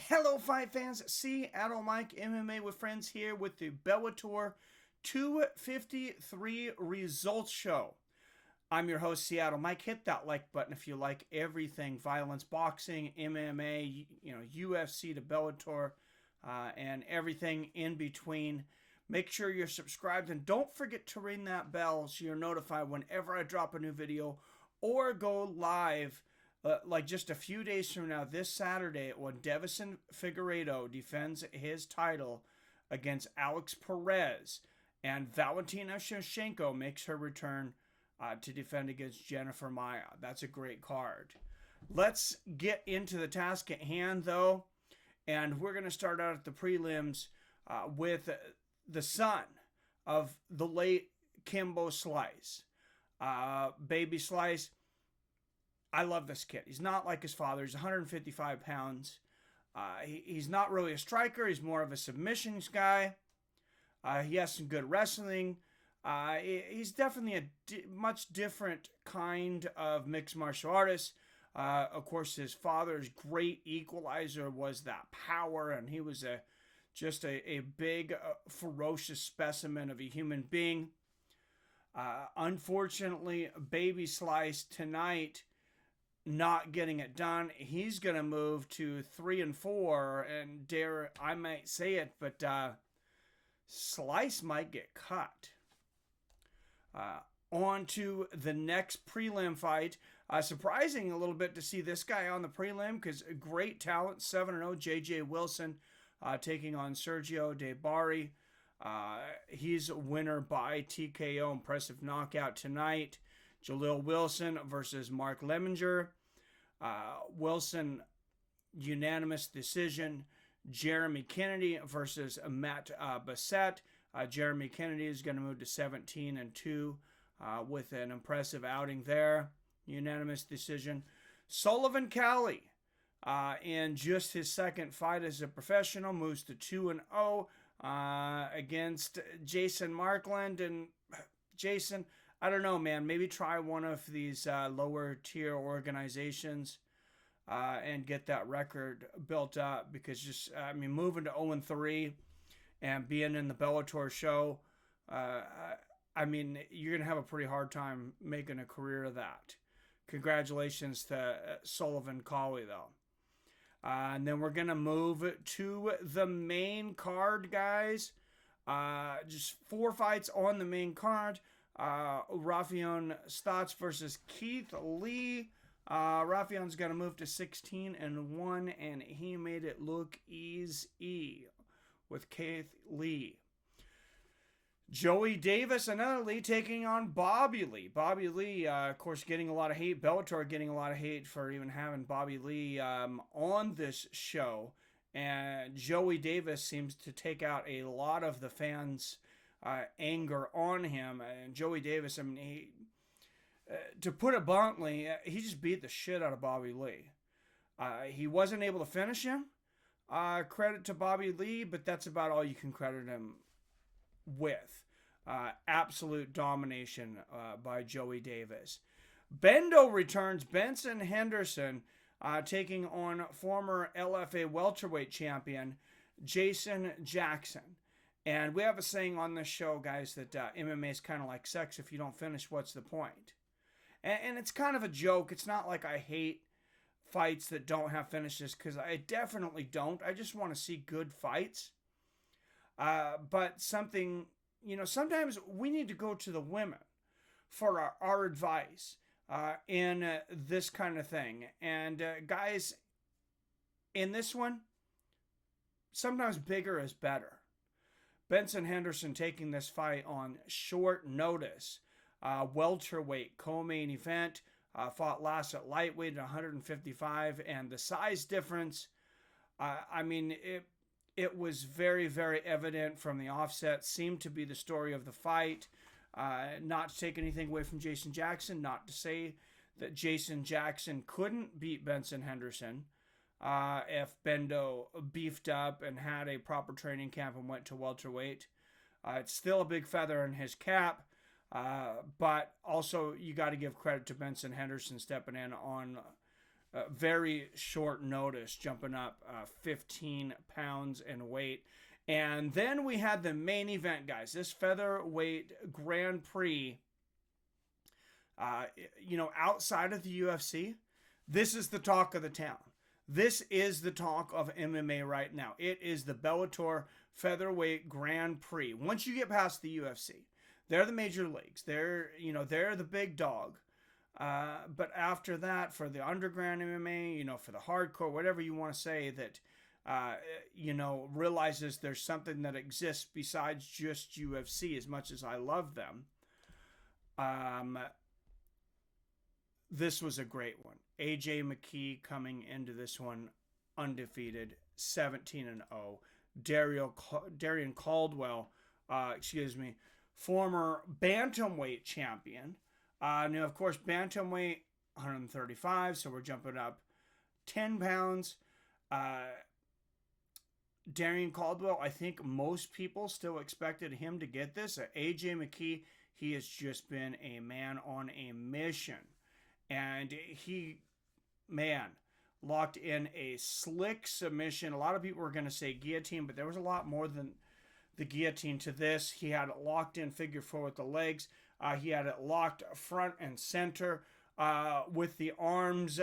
Hello, fight fans. Seattle Mike MMA with friends here with the Bellator 253 results show. I'm your host, Seattle Mike. Hit that like button if you like everything violence, boxing, MMA, UFC to Bellator, and everything in between. Make sure you're subscribed and don't forget to ring that bell so you're notified whenever I drop a new video or go live. Like just a few days from now, this Saturday, when Deiveson Figueiredo defends his title against Alex Perez, and Valentina Shevchenko makes her return to defend against Jennifer Maia. That's a great card. Let's get into the task at hand, though, and we're going to start out at the prelims with the son of the late Kimbo Slice. Baby Slice. I love this kid. He's not like his father. He's 155 pounds. He's not really a striker. He's more of a submissions guy. He has some good wrestling. He's definitely a much different kind of mixed martial artist. Of course, his father's great equalizer was that power, and he was just a big, ferocious specimen of a human being. Unfortunately, Baby Slice tonight not getting it done. He's going to move to 3-4, and dare I might say it, but Slice might get cut. On to the next prelim fight. Surprising a little bit to see this guy on the prelim because great talent, 7-0, JJ Wilson taking on Sergio De Bari. He's a winner by TKO, impressive knockout tonight. Jaleel Wilson versus Mark Lemminger. Wilson, unanimous decision. Jeremy Kennedy versus Matt Bassett. Jeremy Kennedy is going to move to 17-2 with an impressive outing there. Unanimous decision. Sullivan Cali, in just his second fight as a professional, moves to 2-0 against Jason Markland. And Jason, I don't know, man. Maybe try one of these lower tier organizations and get that record built up. Because moving to 0-3 and being in the Bellator show, you're gonna have a pretty hard time making a career of that. Congratulations to Sullivan Cauley, though. And then we're gonna move to the main card, guys. Just 4 fights on the main card. Rafion Stotts versus Keith Lee. Rafion's going to move to 16-1, and he made it look easy with Keith Lee. Joey Davis, another Lee, taking on Bobby Lee. Bobby Lee, of course, getting a lot of hate. Bellator getting a lot of hate for even having Bobby Lee on this show. And Joey Davis seems to take out a lot of the fans' anger on him. And Joey Davis, to put it bluntly, he just beat the shit out of Bobby Lee. He wasn't able to finish him. Credit to Bobby Lee, but that's about all you can credit him with. Absolute domination by Joey Davis. Bendo returns. Benson Henderson taking on former LFA welterweight champion Jason Jackson. And we have a saying on this show, guys, that MMA is kind of like sex. If you don't finish, what's the point? And it's kind of a joke. It's not like I hate fights that don't have finishes, because I definitely don't. I just want to see good fights. But something, sometimes we need to go to the women for our advice in this kind of thing. And guys, in this one, sometimes bigger is better. Benson Henderson taking this fight on short notice. Welterweight co-main event. Fought last at lightweight at 155. And the size difference, it was very, very evident from the offset. Seemed to be the story of the fight. Not to take anything away from Jason Jackson. Not to say that Jason Jackson couldn't beat Benson Henderson. If Bendo beefed up and had a proper training camp and went to welterweight. It's still a big feather in his cap, but also you got to give credit to Benson Henderson stepping in on very short notice, jumping up 15 pounds in weight. And then we had the main event, guys. This featherweight Grand Prix, outside of the UFC, this is the talk of the town. This is the talk of MMA right now. It is the Bellator Featherweight Grand Prix. Once you get past the UFC, they're the major leagues. They're the big dog. But after that, for the underground MMA, for the hardcore, whatever you want to say, that realizes there's something that exists besides just UFC. As much as I love them, this was a great one. Aj Mckee coming into this one undefeated, 17-0. Darrion Caldwell, former bantamweight champion. Now, of course, bantamweight 135, so we're jumping up 10 pounds. Darrion Caldwell, I think most people still expected him to get this. Aj Mckee, he has just been a man on a mission. And he, locked in a slick submission. A lot of people were going to say guillotine, but there was a lot more than the guillotine to this. He had it locked in figure four with the legs. He had it locked front and center with the arms.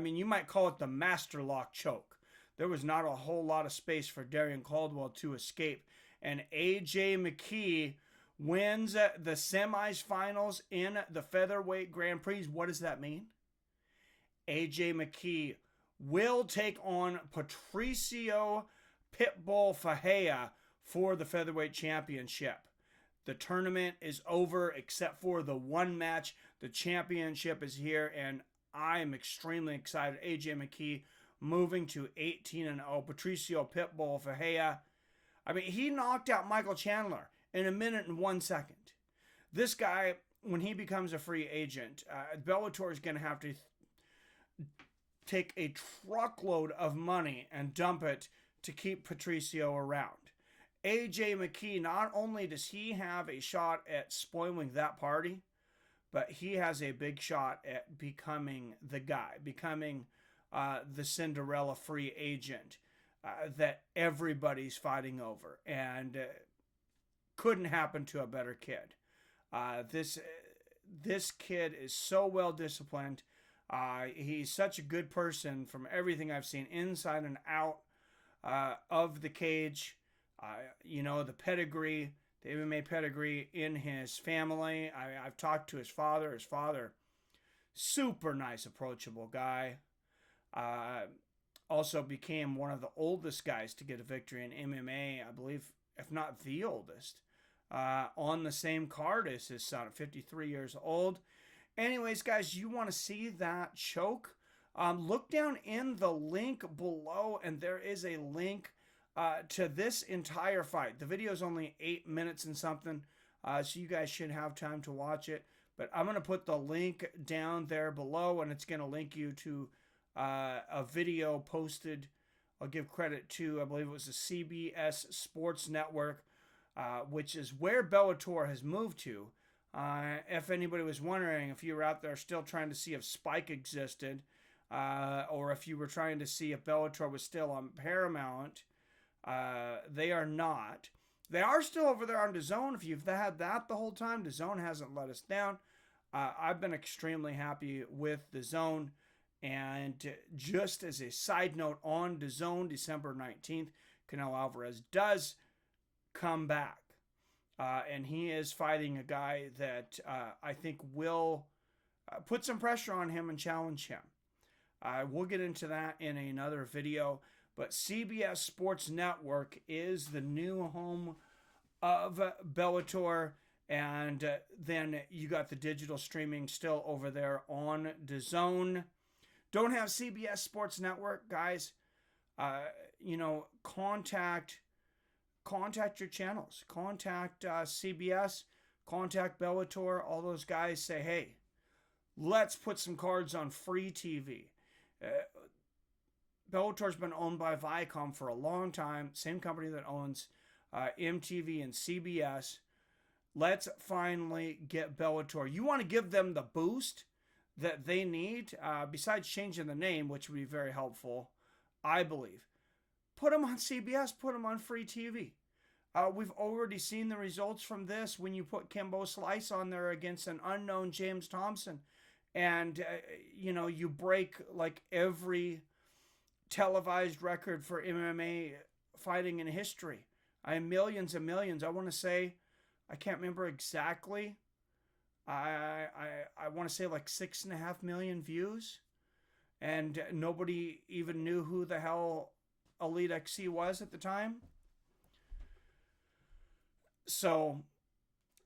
You might call it the master lock choke. There was not a whole lot of space for Darrion Caldwell to escape. And Aj Mckee wins the semifinals in the featherweight Grand Prix. What does that mean? Aj Mckee will take on Patricio Pitbull Fajea for the featherweight championship. The tournament is over except for the one match. The championship is here, and I am extremely excited. Aj Mckee moving to 18-0. Patricio Pitbull Fajea, he knocked out Michael Chandler in a minute and 1 second. This guy, when he becomes a free agent, Bellator is going to have to take a truckload of money and dump it to keep Patricio around. Aj Mckee, not only does he have a shot at spoiling that party, but he has a big shot at becoming the guy, becoming the Cinderella free agent that everybody's fighting over. And couldn't happen to a better kid. This kid is so well disciplined. He's such a good person from everything I've seen inside and out of the cage. The pedigree, the MMA pedigree in his family. I've talked to his father. His father, super nice, approachable guy. Also became one of the oldest guys to get a victory in MMA, I believe, if not the oldest, on the same card as his son, 53 years old. Anyways, guys, you want to see that choke? Look down in the link below, and there is a link to this entire fight. The video is only 8 minutes and something, so you guys should have time to watch it. But I'm going to put the link down there below, and it's going to link you to a video posted. I'll give credit to, I believe it was the CBS Sports Network, which is where Bellator has moved to. If anybody was wondering, if you were out there still trying to see if Spike existed, or if you were trying to see if Bellator was still on Paramount, they are not. They are still over there on DAZN. If you've had that the whole time, DAZN hasn't let us down. I've been extremely happy with DAZN. And just as a side note, on DAZN, December 19th, Canelo Alvarez does come back. And he is fighting a guy that I think will put some pressure on him and challenge him. We'll get into that in another video. But CBS Sports Network is the new home of Bellator. And then you got the digital streaming still over there on DAZN. Don't have CBS Sports Network, guys. Contact your channels. Contact CBS. Contact Bellator. All those guys say, hey, let's put some cards on free TV. Bellator's been owned by Viacom for a long time. Same company that owns MTV and CBS. Let's finally get Bellator. You want to give them the boost that they need, besides changing the name, which would be very helpful, I believe. Put them on CBS, put them on free TV. We've already seen the results from this when you put Kimbo Slice on there against an unknown James Thompson. And, you break like every televised record for MMA fighting in history. Millions and millions. I want to say, I can't remember exactly. I want to say like 6.5 million views. And nobody even knew who the hell Elite XC was at the time. So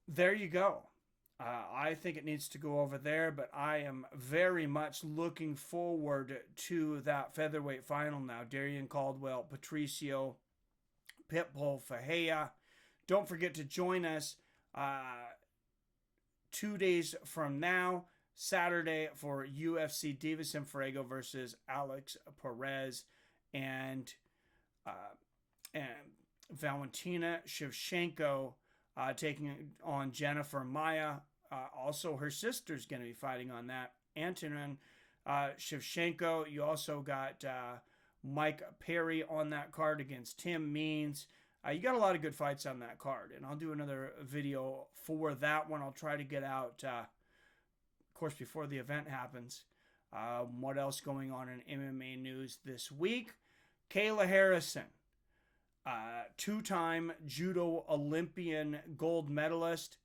there you go. I think it needs to go over there, but I am very much looking forward to that featherweight final now. Darrion, Caldwell, Patricio, Pitbull, Fajea. Don't forget to join us 2 days from now, Saturday, for UFC Deiveson Figueiredo versus Alex Perez and Valentina Shevchenko taking on Jennifer Maia. Also, her sister's going to be fighting on that. Antonin Shevchenko. You also got Mike Perry on that card against Tim Means. You got a lot of good fights on that card, and I'll do another video for that one. I'll try to get out, of course, before the event happens. What else going on in MMA news this week? Kayla Harrison, two-time judo Olympian gold medalist,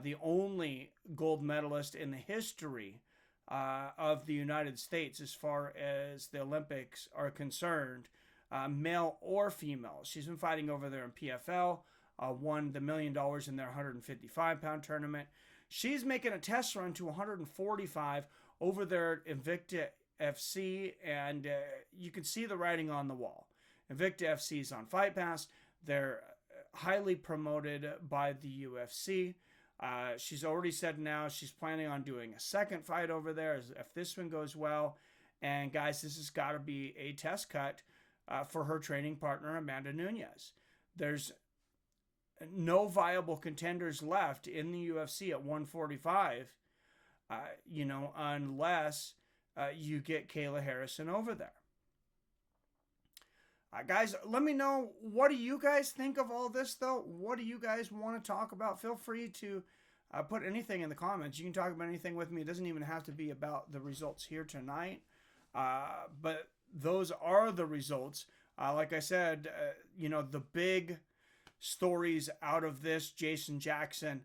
the only gold medalist in the history of the United States as far as the Olympics are concerned, male or female. She's been fighting over there in PFL, won the $1 million in their 155-pound tournament. She's making a test run to 145 over there at Invicta FC, and you can see the writing on the wall. Invicta FC is on Fight Pass. They're highly promoted by the UFC. She's already said now she's planning on doing a second fight over there if this one goes well. And guys, this has got to be a test cut for her training partner, Amanda Nunes. There's no viable contenders left in the UFC at 145, unless you get Kayla Harrison over there. Guys, let me know, what do you guys think of all this, though? What do you guys want to talk about? Feel free to put anything in the comments. You can talk about anything with me. It doesn't even have to be about the results here tonight. But those are the results. Like I said, the big stories out of this, Jason Jackson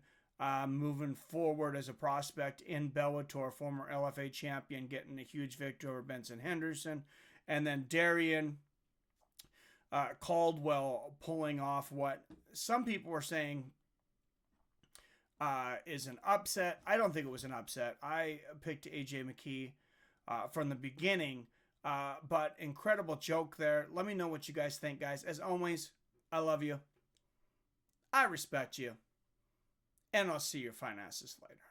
moving forward as a prospect in Bellator, former LFA champion, getting a huge victory over Benson Henderson. And then Darrion, Caldwell pulling off what some people were saying is an upset. I don't think it was an upset. I picked Aj Mckee from the beginning, but incredible joke there. Let me know what you guys think, guys. As always, I love you. I respect you. And I'll see your fine asses later.